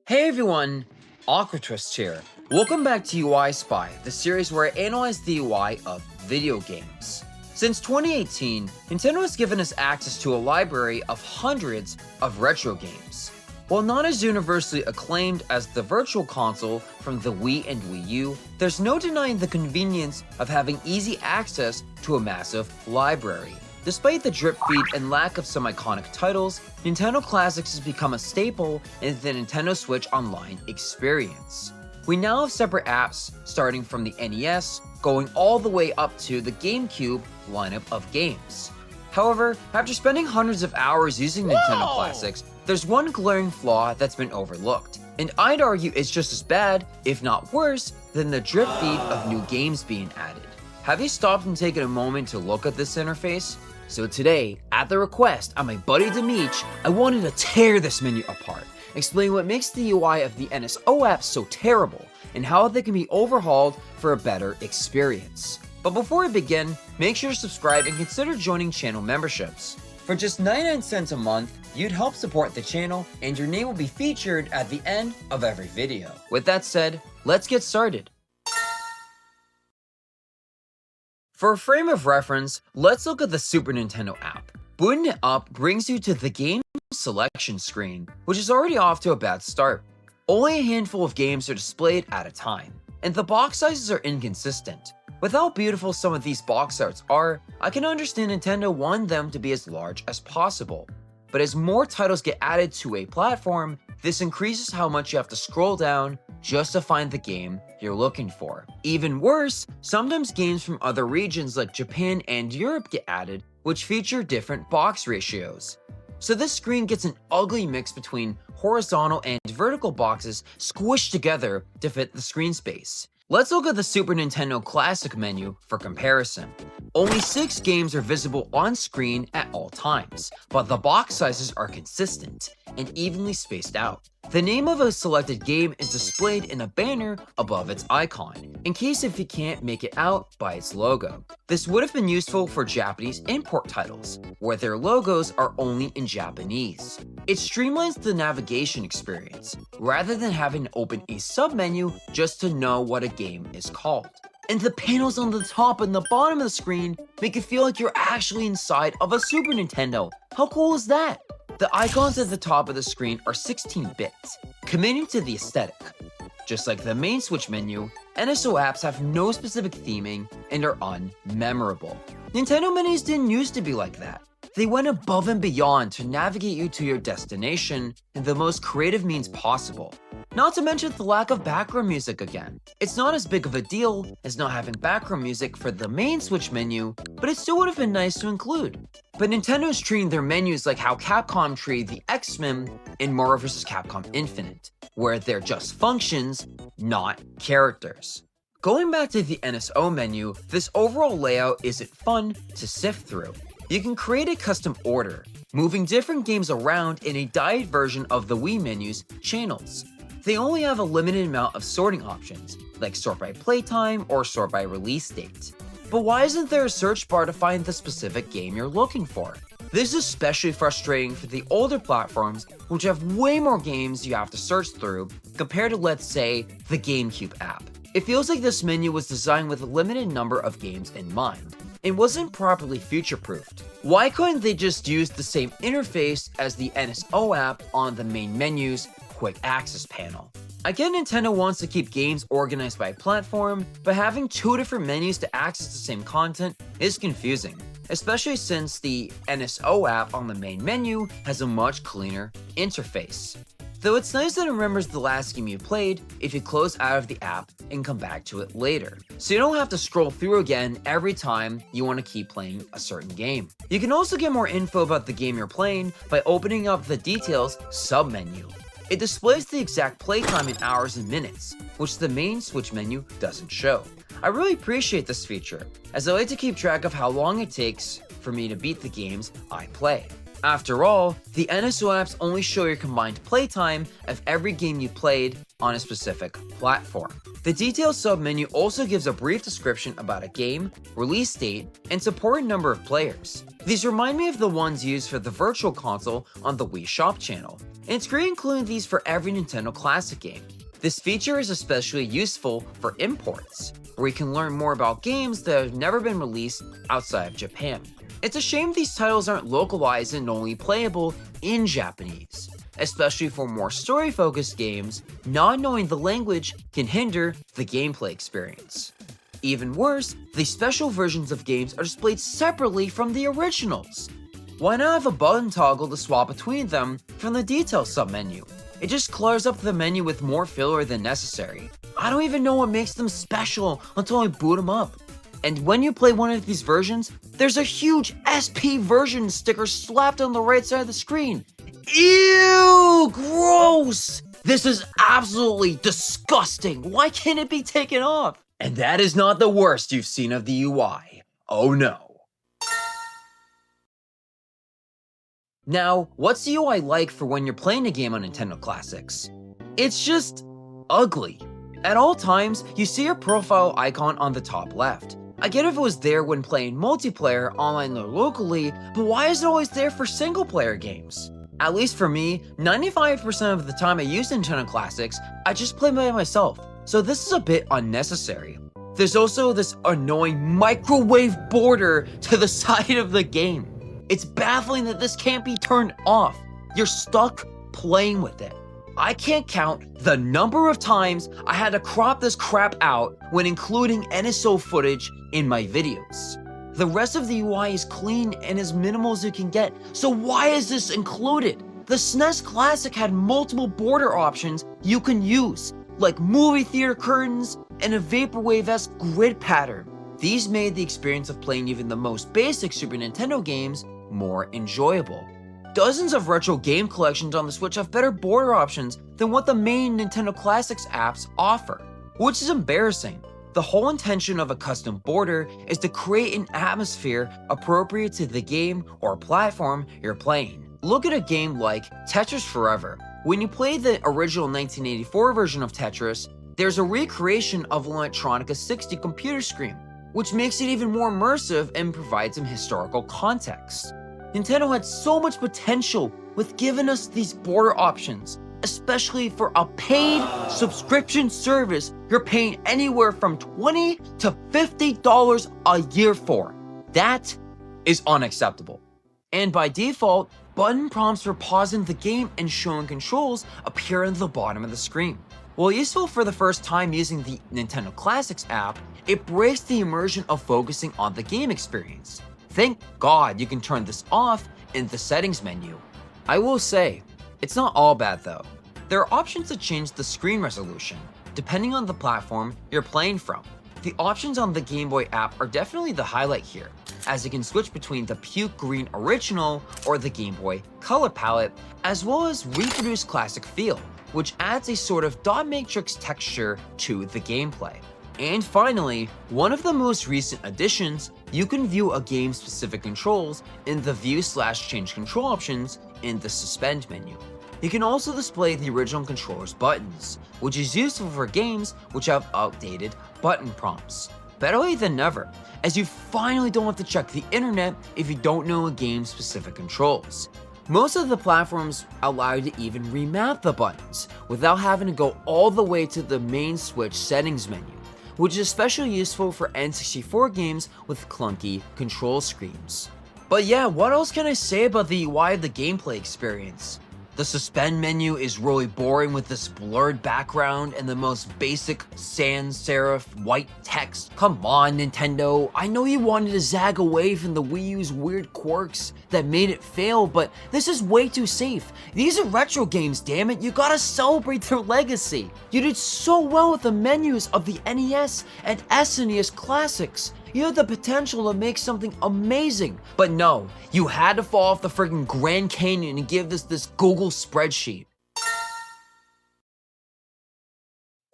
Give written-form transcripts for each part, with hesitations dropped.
Hey everyone, AquaTwist here. Welcome back to UI Spy, the series where I analyze the UI of video games. Since 2018, Nintendo has given us access to a library of hundreds of retro games. While not as universally acclaimed as the Virtual Console from the Wii and Wii U, there's no denying the convenience of having easy access to a massive library. Despite the drip feed and lack of some iconic titles, Nintendo Classics has become a staple in the Nintendo Switch Online experience. We now have separate apps starting from the NES, going all the way up to the GameCube lineup of games. However, after spending hundreds of hours using Nintendo Classics, there's one glaring flaw that's been overlooked, and I'd argue it's just as bad, if not worse, than the drip feed of new games being added. Have you stopped and taken a moment to look at this interface? So today, at the request of my buddy Demeech, I wanted to tear this menu apart, explain what makes the UI of the NSO app so terrible, and how they can be overhauled for a better experience. But before we begin, make sure to subscribe and consider joining channel memberships. For just 99 cents a month, you'd help support the channel, and your name will be featured at the end of every video. With that said, let's get started. For a frame of reference, let's look at the Super Nintendo app. Booting it up brings you to the game selection screen, which is already off to a bad start. Only a handful of games are displayed at a time, and the box sizes are inconsistent. With how beautiful some of these box arts are, I can understand Nintendo wanting them to be as large as possible. But as more titles get added to a platform, this increases how much you have to scroll down just to find the game you're looking for. Even worse, sometimes games from other regions like Japan and Europe get added, which feature different box ratios. So this screen gets an ugly mix between horizontal and vertical boxes squished together to fit the screen space. Let's look at the Super Nintendo Classic menu for comparison. Only 6 games are visible on screen at all times, but the box sizes are consistent and evenly spaced out. The name of a selected game is displayed in a banner above its icon, in case if you can't make it out by its logo. This would have been useful for Japanese import titles, where their logos are only in Japanese. It streamlines the navigation experience, rather than having to open a submenu just to know what a game is called. And the panels on the top and the bottom of the screen make it feel like you're actually inside of a Super Nintendo. How cool is that? The icons at the top of the screen are 16 bits, committing to the aesthetic. Just like the main Switch menu, NSO apps have no specific theming and are unmemorable. Nintendo menus didn't used to be like that. They went above and beyond to navigate you to your destination in the most creative means possible. Not to mention the lack of background music again. It's not as big of a deal as not having background music for the main Switch menu, but it still would have been nice to include. But Nintendo's treating their menus like how Capcom treated the X-Men in Marvel vs. Capcom Infinite, where they're just functions, not characters. Going back to the NSO menu, this overall layout isn't fun to sift through. You can create a custom order, moving different games around in a diet version of the Wii menu's channels. They only have a limited amount of sorting options, like sort by playtime or sort by release date. But why isn't there a search bar to find the specific game you're looking for? This is especially frustrating for the older platforms, which have way more games you have to search through compared to, let's say, the GameCube app. It feels like this menu was designed with a limited number of games in mind. It wasn't properly future-proofed. Why couldn't they just use the same interface as the NSO app on the main menu's quick access panel? I get Nintendo wants to keep games organized by platform, but having 2 different menus to access the same content is confusing, especially since the NSO app on the main menu has a much cleaner interface. Though it's nice that it remembers the last game you played if you close out of the app and come back to it later, so you don't have to scroll through again every time you want to keep playing a certain game. You can also get more info about the game you're playing by opening up the Details submenu. It displays the exact playtime in hours and minutes, which the main Switch menu doesn't show. I really appreciate this feature, as I like to keep track of how long it takes for me to beat the games I play. After all, the NSO apps only show your combined playtime of every game you played on a specific platform. The detailed submenu also gives a brief description about a game, release date, and support number of players. These remind me of the ones used for the Virtual Console on the Wii Shop channel, and it's great including these for every Nintendo Classic game. This feature is especially useful for imports, where you can learn more about games that have never been released outside of Japan. It's a shame these titles aren't localized and only playable in Japanese. Especially for more story-focused games, not knowing the language can hinder the gameplay experience. Even worse, the special versions of games are displayed separately from the originals. Why not have a button toggle to swap between them from the details submenu? It just clutters up the menu with more filler than necessary. I don't even know what makes them special until I boot them up. And when you play one of these versions, there's a huge SP version sticker slapped on the right side of the screen. Ew, gross! This is absolutely disgusting. Why can't it be taken off? And that is not the worst you've seen of the UI. Oh no. Now, what's the UI like for when you're playing a game on Nintendo Classics? It's just ugly. At all times, you see your profile icon on the top left. I get if it was there when playing multiplayer online or locally, but why is it always there for single player games? At least for me, 95% of the time I use Nintendo Classics, I just play by myself, so this is a bit unnecessary. There's also this annoying microwave border to the side of the game. It's baffling that this can't be turned off. You're stuck playing with it. I can't count the number of times I had to crop this crap out when including NSO footage in my videos. The rest of the UI is clean and as minimal as you can get, so why is this included? The SNES Classic had multiple border options you can use, like movie theater curtains and a vaporwave-esque grid pattern. These made the experience of playing even the most basic Super Nintendo games more enjoyable. Dozens of retro game collections on the Switch have better border options than what the main Nintendo Classics apps offer, which is embarrassing. The whole intention of a custom border is to create an atmosphere appropriate to the game or platform you're playing. Look at a game like Tetris Forever. When you play the original 1984 version of Tetris, there's a recreation of an Electronica 60 computer screen, which makes it even more immersive and provides some historical context. Nintendo had so much potential with giving us these border options, especially for a paid subscription service you're paying anywhere from $20 to $50 a year for. That is unacceptable. And by default, button prompts for pausing the game and showing controls appear on the bottom of the screen. While useful for the first time using the Nintendo Classics app, it breaks the immersion of focusing on the game experience. Thank God you can turn this off in the settings menu. I will say, it's not all bad though. There are options to change the screen resolution, depending on the platform you're playing from. The options on the Game Boy app are definitely the highlight here, as you can switch between the puke green original or the Game Boy color palette, as well as reproduce classic feel, which adds a sort of dot matrix texture to the gameplay. And finally, one of the most recent additions, you can view a game's specific controls in the view/change control options in the suspend menu. You can also display the original controller's buttons, which is useful for games which have outdated button prompts. Better late than never, as you finally don't have to check the internet if you don't know a game's specific controls. Most of the platforms allow you to even remap the buttons without having to go all the way to the main Switch settings menu, which is especially useful for N64 games with clunky control screens. But yeah, what else can I say about the UI of the gameplay experience? The suspend menu is really boring with this blurred background and the most basic sans serif white text. Come on, Nintendo. I know you wanted to zag away from the Wii U's weird quirks that made it fail, but this is way too safe. These are retro games, damn it. You gotta celebrate their legacy. You did so well with the menus of the NES and SNES classics. You had the potential to make something amazing, but no, you had to fall off the friggin' Grand Canyon and give this Google spreadsheet.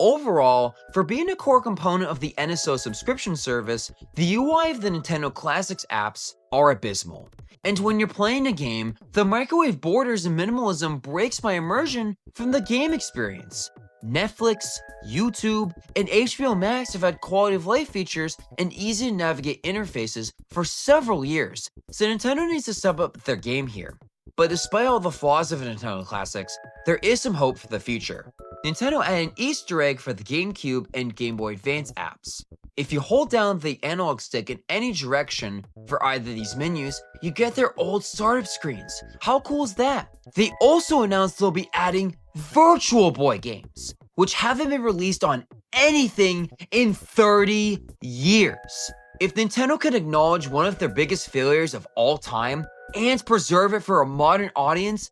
Overall, for being a core component of the NSO subscription service, the UI of the Nintendo Classics apps are abysmal. And when you're playing a game, the microwave borders and minimalism breaks my immersion from the game experience. Netflix, YouTube, and HBO Max have had quality of life features and easy to navigate interfaces for several years, so Nintendo needs to step up their game here. But despite all the flaws of Nintendo classics, there is some hope for the future. Nintendo added an Easter egg for the GameCube and Game Boy Advance apps. If you hold down the analog stick in any direction for either of these menus, you get their old startup screens. How cool is that? They also announced they'll be adding Virtual Boy games, which haven't been released on anything in 30 years. If Nintendo can acknowledge one of their biggest failures of all time and preserve it for a modern audience,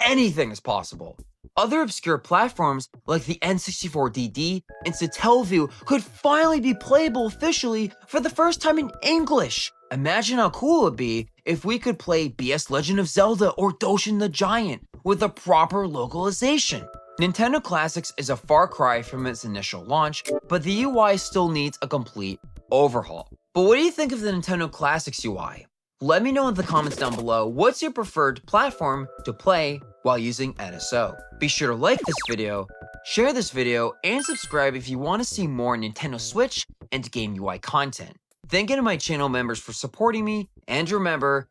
anything is possible. Other obscure platforms like the N64DD and Satellaview could finally be playable officially for the first time in English. Imagine how cool it would be if we could play BS Legend of Zelda or Doshin the Giant with a proper localization. Nintendo Classics is a far cry from its initial launch, but the UI still needs a complete overhaul. But what do you think of the Nintendo Classics UI? Let me know in the comments down below what's your preferred platform to play while using NSO. Be sure to like this video, share this video, and subscribe if you want to see more Nintendo Switch and Game UI content. Thank you to my channel members for supporting me, and remember,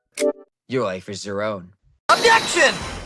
your life is your own. Objection!